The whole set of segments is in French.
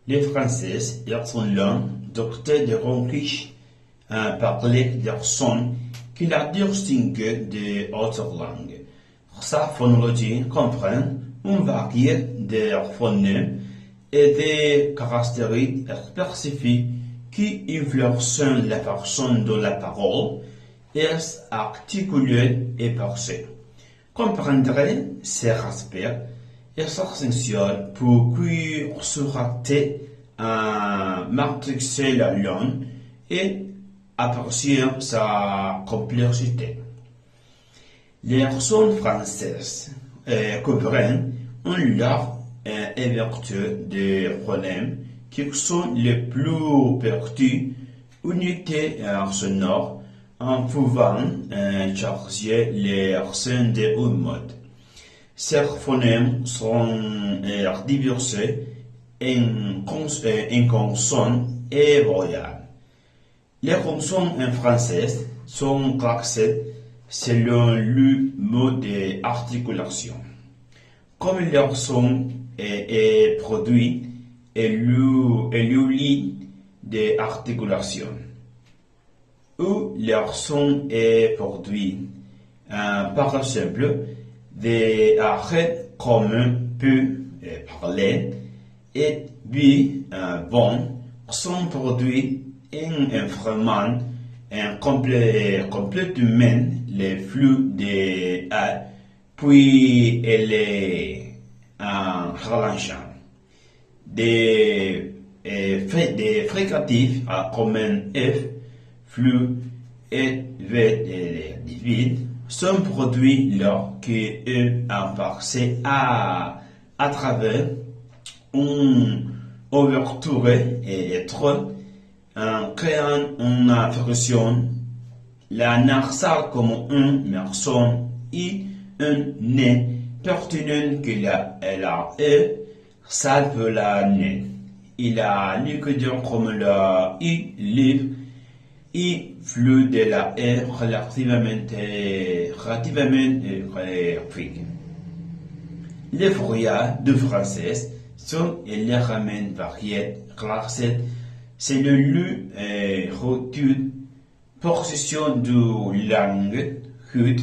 Les Français, ils sont l'un d'octet de riches à parler leur son qui la distingue des autres langues. Sa phonologie comprend une variété de phonèmes et des caractéristiques spécifiques qui influencent la façon dont la parole est articulée et pensée. Comprendre ces aspects est essentiel pour que s'arrêter à maîtriser la langue et apprécier sa complexité. Les personnes françaises comprennent un large éventail de problèmes qui sont les plus pertinents unités sonores en pouvant charger les scènes de haut mode. Ces phonèmes sont divisés en consonnes et voyelles. Les consonnes françaises sont classées selon le mode d'articulation. Comme leur son est produit et le lit d'articulation, où leur son est produit, par exemple, des arrêts comme peut parler et puis bon sont produits en informant complètement les flux de A, puis les relâchant. Des fricatifs comme F, flux et V vide sont produits lorsque eux ont passé à travers une ouverture étroite en créant une version, la nasale comme un merson et un nez pertinent que la salve la nez. Il a liquideur comme la I livre et flux de la R relativement rapide. Les voyelles de français sont légèrement variées, classées selon le rotule, position de langue, hut,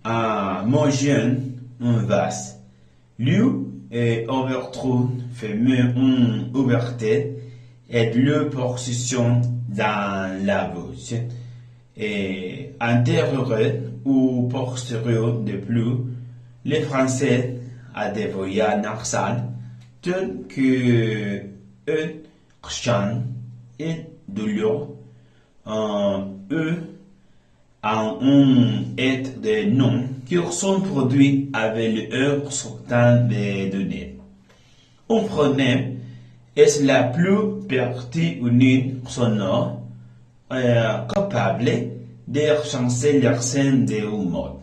homogène, un vaste. Lieu et ouverture fermée une ouverture et le position dans la bouche et antérieure ou postérieure de plus. Les Français a des voyelles nasales telles que E, chan et de l'eau, en E, en un et des noms qui sont produits avec le E sortant des données. Un phonème est la plus petite unité sonore capable de changer les scènes de un mode.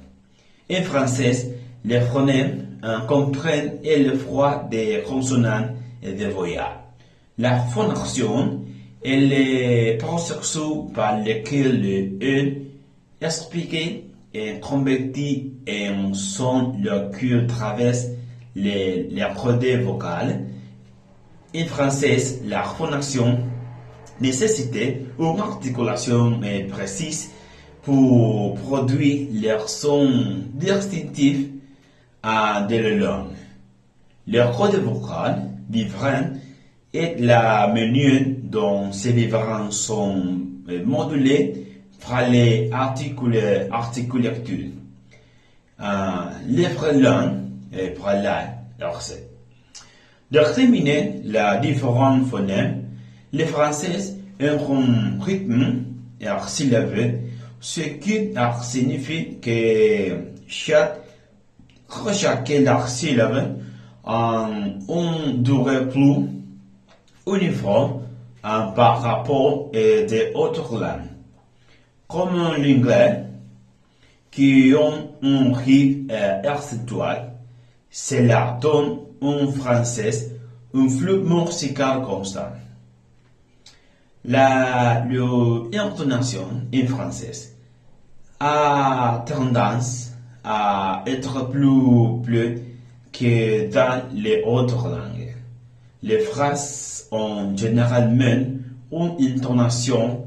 En français, les phonèmes comprennent le froid des consonnes et des voyelles. La phonation est le processus par lequel le E expliqué et converti en son local traverse les cordes vocales. En français, la phonation nécessite une articulation précise pour produire leur son distinctif de la langue. Les cordes vocales vibrant et la manière dont ces vibrants sont modulés par les articulatures. Les langues par la recette. De déterminer la différents phonèmes, les Français ont un rythme syllabique, ce qui signifie que chaque syllabe a une durée plus uniforme par rapport à des autres langues, comme l'anglais, qui ont un rythme accentuel. Cela donne en français un flux musical constant. L'intonation en français a tendance à être plus que dans les autres langues. les phrases ont généralement une intonation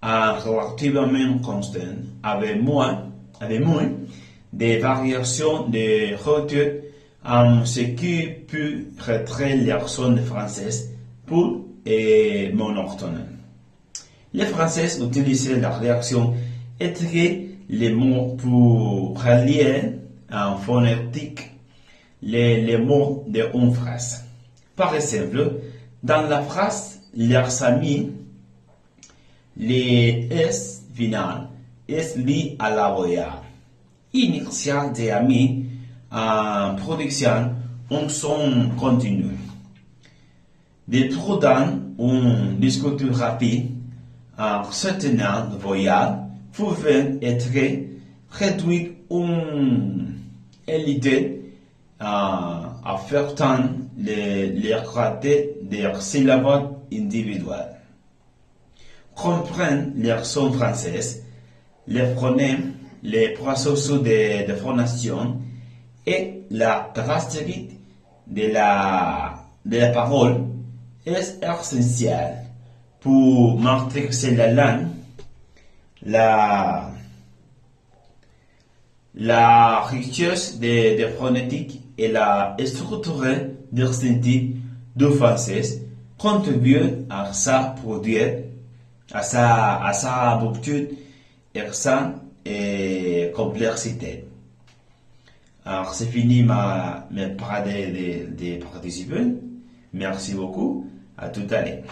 relativement constante, avec moins de variations de hauteur, ce qui peut rendre l'accent français pour et monotone. Les Français utilisent la réaction entre les mots pour relier en phonétique les mots d'une phrase. Par exemple, dans la phrase leurs amis, les S final est lié à la voyage. Initial des amis en production en son continu. De trop dans un discours rapide en soutenant le voyage pouvait être réduit l'idée à faire tant les ratés des syllabes individuelles. Comprendre les sons françaises, les phonèmes, les processus de phonation et la caractéristique de la parole est essentiel pour maîtriser la langue, la richesse de phonétique et la structure distinctive du français contribuent à sa produire, à sa rupture et complexité. Alors, c'est fini mes parades des participants. Merci beaucoup. À tout à l'heure.